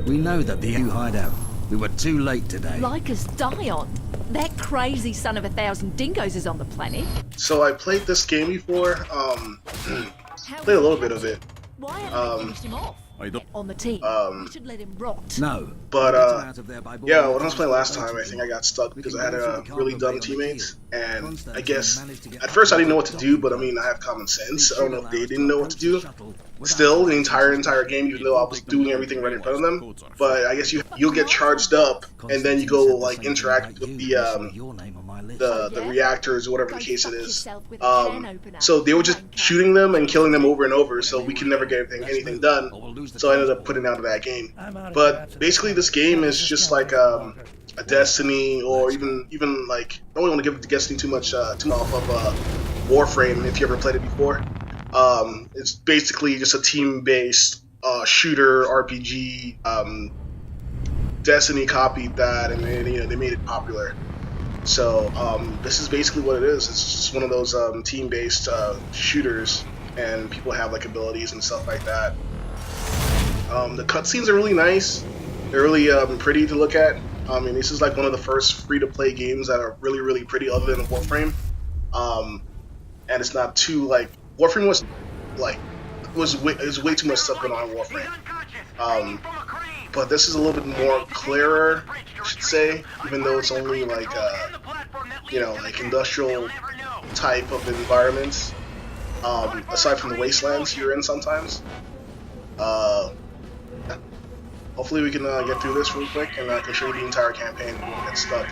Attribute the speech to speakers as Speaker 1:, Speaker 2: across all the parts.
Speaker 1: We know that the hideout. We were too late today.
Speaker 2: Like us die on. That crazy son of 1,000 dingoes is on the planet.
Speaker 3: So I played this game before. Played a little bit of it.
Speaker 2: Why haven't we finished him off? On the team. We should let him rot.
Speaker 1: No.
Speaker 3: But yeah, when I was playing last time, I think I got stuck because I had really dumb teammates, and I guess at first I didn't know what to do, but I mean I have common sense. I don't know if they didn't know what to do. Still, the entire game, even though I was doing everything right in front of them, but I guess you'll get charged up, and then you go like interact with the reactors or whatever the case it is. So they were just shooting them and killing them over and over, so we could never get anything done. So I ended up putting out of that game. But basically, this game is just like a Destiny, or even like, I don't want to give Destiny too much off of Warframe if you ever played it before. It's basically just a team-based shooter RPG. Destiny copied that, and they made it popular. So this is basically what it is. It's just one of those team-based shooters, and people have like abilities and stuff like that. The cutscenes are really nice. They're really pretty to look at. I mean, this is like one of the first free-to-play games that are really pretty, other than Warframe. And it's not too like Warframe was like was way too much stuff going on in Warframe. But this is a little bit more clearer, I should say, even though it's only like like industrial type of environments. Aside from the wastelands you're in sometimes. Hopefully we can get through this real quick, and I can show you the entire campaign and we won't get stuck.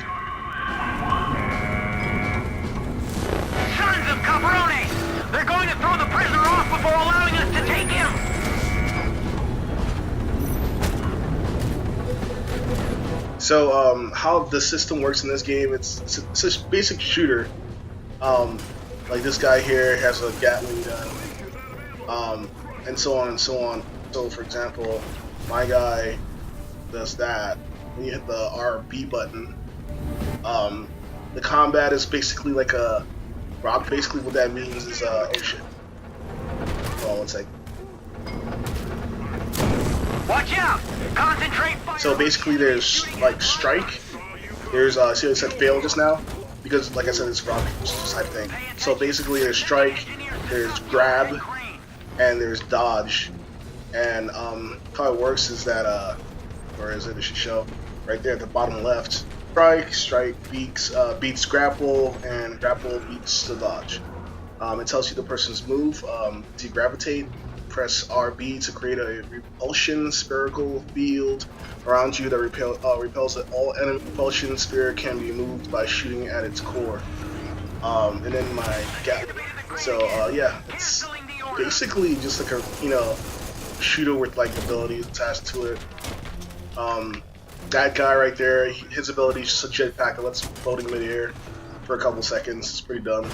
Speaker 4: Sons of Caproni! They're going to throw the prisoner off before allowing us to take him!
Speaker 3: So, how the system works in this game, it's a basic shooter. Like this guy here has a Gatling gun, and so on and so on. So, for example, my guy does that. When you hit the RB button, the combat is basically like a rock. Basically, what that means is oh shit. Hold on one sec.
Speaker 4: Watch out! Concentrate fire.
Speaker 3: So basically, there's like strike. There's see, I said fail just now because, like I said, it's rock type thing. So basically, there's strike, there's grab, and there's dodge. And how it works is that where is it? It should show right there at the bottom left. Strike beats grapple, and grapple beats the dodge. It tells you the person's move. To gravitate, press RB to create a repulsion spherical field around you that repels it. All enemy repulsion sphere can be moved by shooting at its core. And then my gap. So yeah, it's basically just like a shooter with like abilities attached to it. That guy right there, his ability is just a jetpack that lets him float in midair for a couple seconds. It's pretty dumb.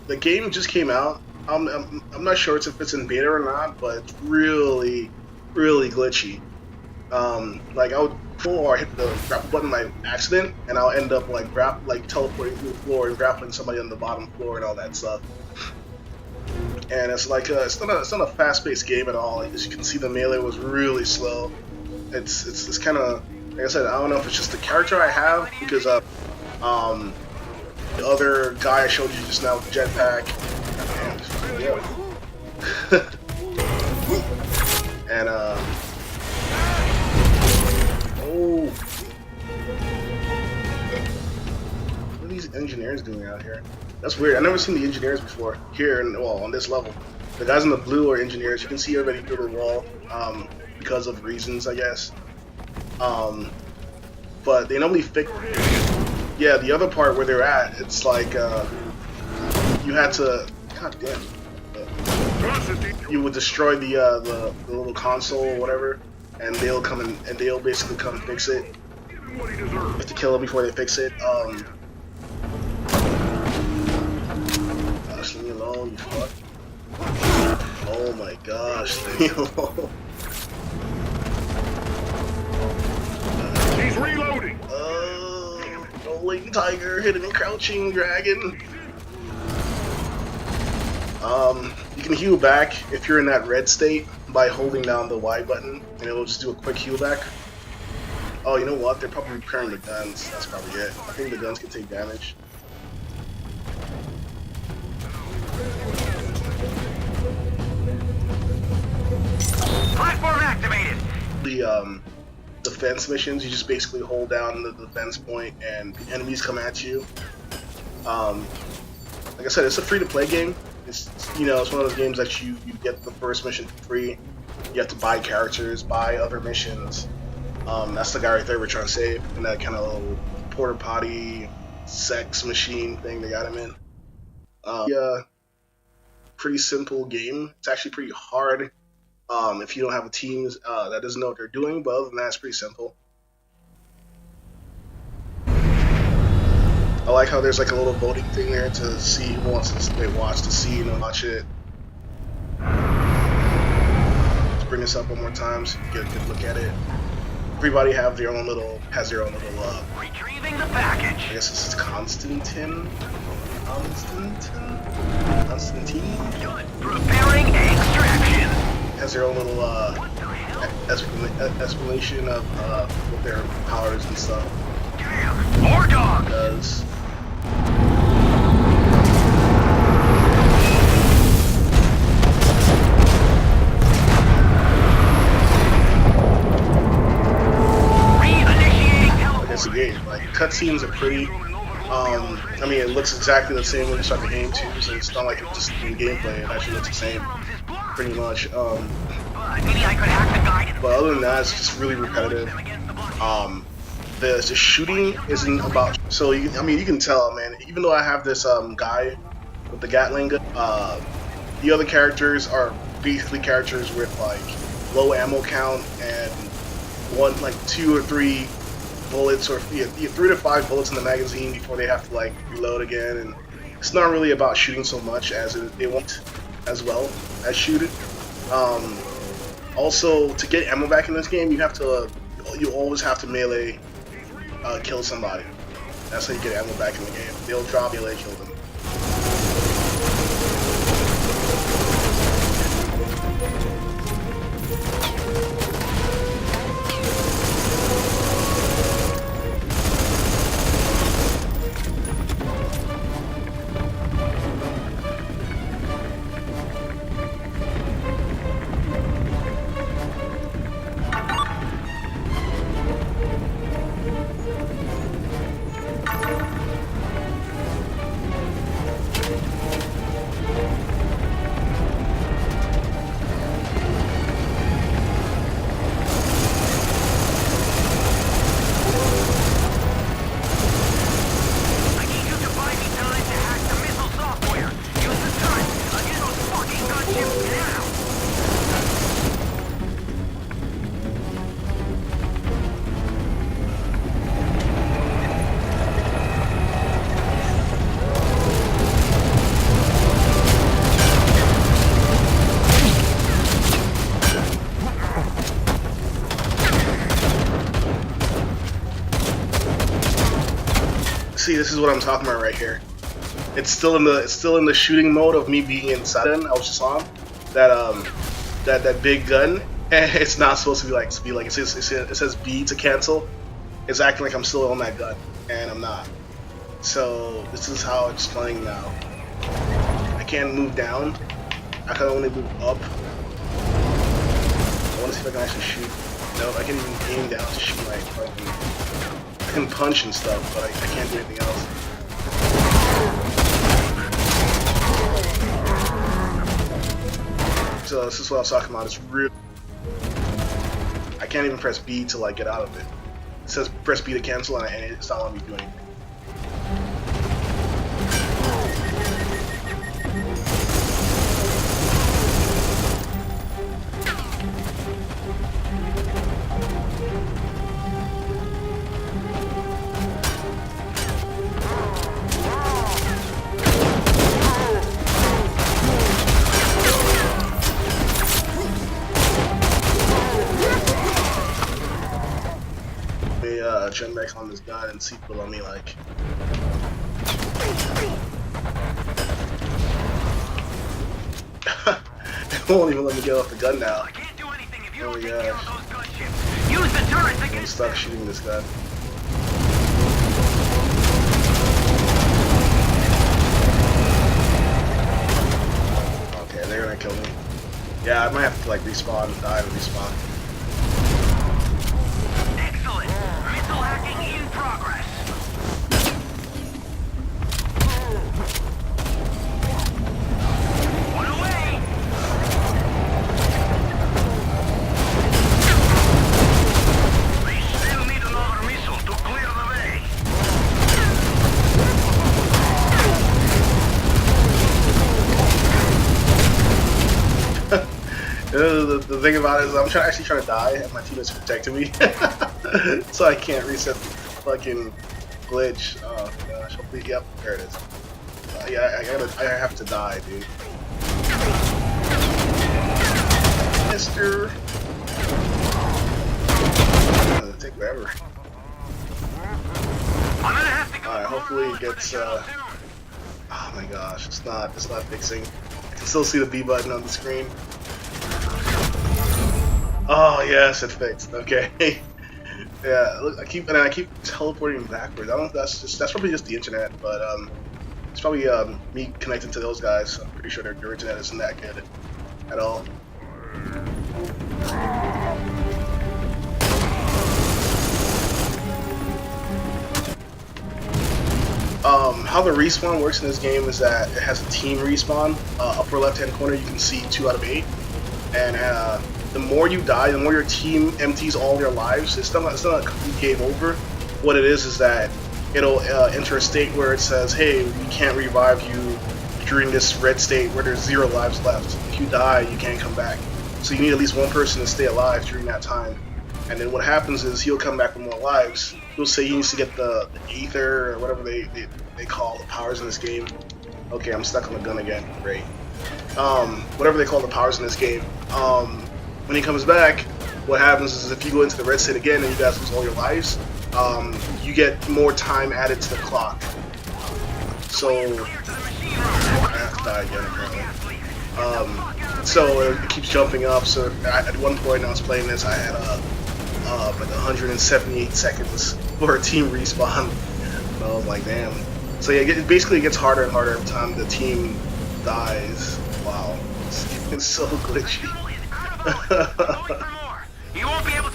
Speaker 3: The game just came out. I'm not sure if it's in beta or not, but it's really glitchy. Like I would pull or hit the grapple button by accident, and I'll end up like teleporting through the floor and grappling somebody on the bottom floor and all that stuff. And it's like it's not a fast-paced game at all. Like, as you can see, the melee was really slow. It's kind of, like I said, I don't know if it's just the character I have, because the other guy I showed you just now with the jetpack, and yeah. And oh, what are these engineers doing out here? That's weird. I've never seen the engineers before here, on this level. The guys in the blue are engineers. You can see everybody through the wall because of reasons, I guess. But they normally fix. Yeah, the other part where they're at, it's like you had to. God damn. You would destroy the little console or whatever, and they'll come in and they'll basically come fix it. You have to kill them before they fix it. Leave me alone, you fuck. my gosh, Daniel.
Speaker 4: He's reloading.
Speaker 3: Rolling tiger, hidden crouching dragon. You can heal back if you're in that red state by holding down the Y button, and it'll just do a quick heal back. Oh, you know what? They're probably repairing the guns. That's probably it. I think the guns can take damage.
Speaker 4: Platform activated.
Speaker 3: The defense missions, you just basically hold down the defense point and the enemies come at you. Like I said, it's a free-to-play game. It's, you know, it's one of those games that you get the first mission for free. You have to buy characters, buy other missions. That's the guy right there we're trying to save, and that kind of little porta potty sex machine thing they got him in. Yeah, pretty simple game. It's actually pretty hard if you don't have a team that doesn't know what they're doing, but other than that, it's pretty simple. I like how there's like a little voting thing there to see who wants to watch the scene and watch it. Let's bring this up one more time so you can get a good look at it. Everybody has their own little
Speaker 4: Retrieving the package.
Speaker 3: I guess this is Constantine.
Speaker 4: Preparing extraction.
Speaker 3: Has their own little explanation of what their powers and stuff
Speaker 4: More dogs.
Speaker 3: does. It's a game. Like cutscenes are pretty. I mean, it looks exactly the same when you start the game too, so it's not like it's just in gameplay. It actually looks the same, pretty much. But other than that, it's just really repetitive. The shooting isn't about. So you can tell, man. Even though I have this guy with the Gatling gun, the other characters are basically characters with like low ammo count and like 2 or 3 bullets, or 3 to 5 bullets in the magazine before they have to like reload again. And it's not really about shooting so much as they won't as well as shoot it. Also, to get ammo back in this game, you always have to melee kill somebody. That's how you get ammo back in the game. They'll drop melee kill them. See, this is what I'm talking about right here. It's still in the shooting mode of me being inside. I was just on that big gun, and it's not supposed to be like it says B to cancel. It's acting like I'm still on that gun, and I'm not. So this is how it's playing now. I can't move down. I can only move up. I want to see if I can actually shoot. No, I can't even aim down to shoot my fucking. I can punch and stuff, but I can't do anything else. So this is what I was talking about. It's real. I can't even press B to like get out of it. It says press B to cancel, and it's not letting me do anything. gen mech on this gun and see what I mean like. It won't even let me get off the gun now.
Speaker 4: I can't do anything if you
Speaker 3: Oh
Speaker 4: don't
Speaker 3: my
Speaker 4: take care of
Speaker 3: gosh.
Speaker 4: those gunships. Use the turrets
Speaker 3: I'm
Speaker 4: against
Speaker 3: stuck
Speaker 4: them.
Speaker 3: shooting this gun. Okay, they're gonna kill me. Yeah, I might have to like respawn, die and respawn.
Speaker 4: Excellent. Missile hacking in progress. One away. They still need another missile to clear the way.
Speaker 3: The thing about it is I'm actually trying to die and my teammates protecting me. So I can't reset the fucking glitch. Oh gosh, hopefully, yep, there it is. Yeah, I have to die, dude. Mister. It'll take forever.
Speaker 4: I'm gonna have to go.
Speaker 3: Alright, hopefully it gets oh my gosh, it's not fixing. I can still see the B button on the screen. Oh yes, it fixed. Okay. Yeah, look, I keep teleporting backwards. I don't know if that's probably just the internet, but it's probably me connecting to those guys. I'm pretty sure their internet isn't that good at all. How the respawn works in this game is that it has a team respawn. Upper left-hand corner, you can see 2 out of 8, and the more you die, the more your team empties all their lives. It's not a complete game over. What it is that it'll enter a state where it says, hey, we can't revive you during this red state where there's 0 lives left. If you die, you can't come back. So you need at least one person to stay alive during that time. And then what happens is he'll come back with more lives. He'll say he needs to get the ether or whatever they call the powers in this game. Okay, I'm stuck on the gun again. Great. Whatever they call the powers in this game. When he comes back, what happens is if you go into the red state again and you guys lose all your lives, you get more time added to the clock. So I have to die again apparently. So it keeps jumping up. So at one point I was playing this, I had like 178 seconds for a team respawn. And I was like, damn. So yeah, it basically gets harder and harder every time the team dies. Wow, it's so glitchy.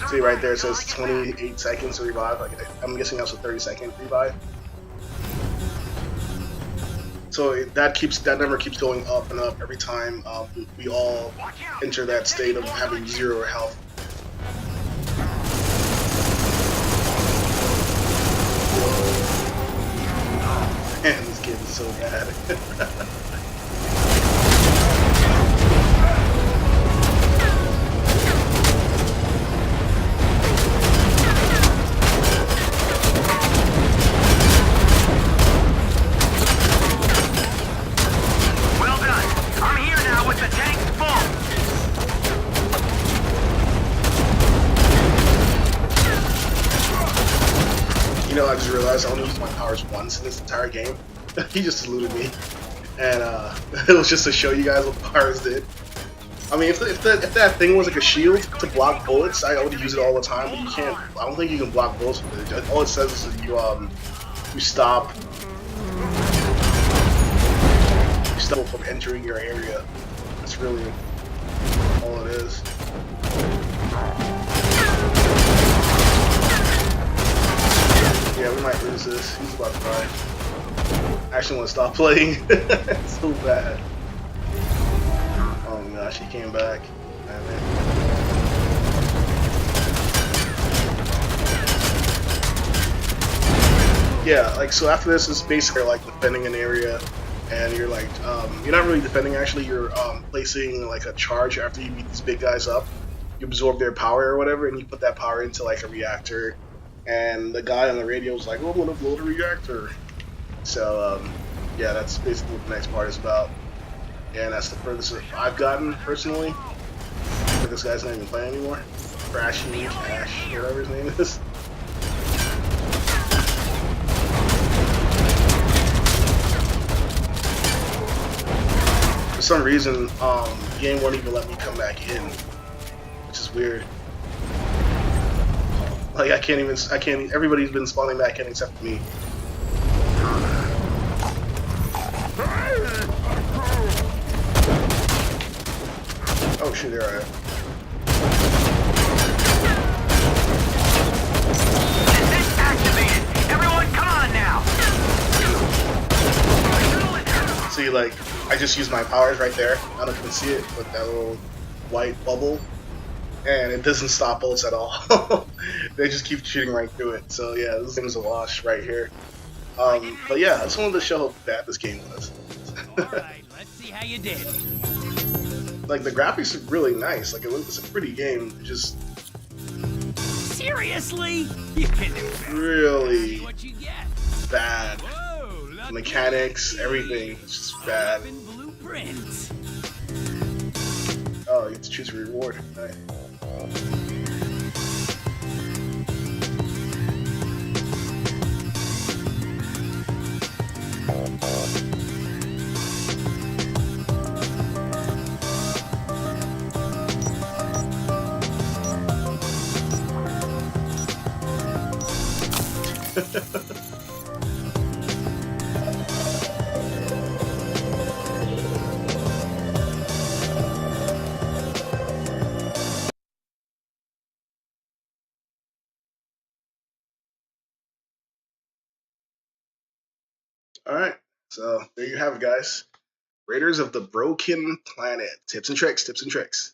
Speaker 3: See right there, it says 28 seconds to revive. I'm guessing that's a 30-second revive. So that number keeps going up and up every time we all enter that state of having 0 health. Man, this game is so bad.
Speaker 4: Well done. I'm here now with the tank full.
Speaker 3: You know, I just realized I only used my powers once in this entire game. He just eluded me, and it was just to show you guys what powers did. I mean, if that thing was like a shield to block bullets, I would use it all the time. But you can't. I don't think you can block bullets with it. All it says is that you stop from entering your area. That's really all it is. Yeah, we might lose this. He's about to die. I actually want to stop playing. It's so bad. Oh my gosh, he came back. Yeah, like, so after this is basically like defending an area, and you're like, you're not really defending actually, you're placing like a charge after you beat these big guys up. You absorb their power or whatever, and you put that power into like a reactor, and the guy on the radio is like, oh, I'm gonna blow the reactor. So, yeah, that's basically what the next part is about. Yeah, and that's the furthest I've gotten, personally. But this guy's not even playing anymore. Crashy, Cash, whatever his name is. some reason, the game won't even let me come back in, which is weird. Like I can't. Everybody's been spawning back in except for me. Oh shit! There I am.
Speaker 4: It's activated. Everyone, come on now.
Speaker 3: See, like I just used my powers right there. I don't know if you can see it, but that little white bubble, and it doesn't stop bullets at all. They just keep shooting right through it. So yeah, this game is a wash right here. But yeah, I just wanted to show how bad this game was.
Speaker 5: Alright, let's see how you did.
Speaker 3: Like the graphics are really nice. Like it's a pretty game. It's just
Speaker 5: Seriously? You can do better.
Speaker 3: really
Speaker 5: What you get?
Speaker 3: bad.
Speaker 5: Whoa, lucky
Speaker 3: Mechanics, everything. It's just bad.
Speaker 5: weapon blueprint.
Speaker 3: Oh, you have to choose a reward. Nice. All right, so there you have it, guys. Raiders of the Broken Planet. Tips and tricks, tips and tricks.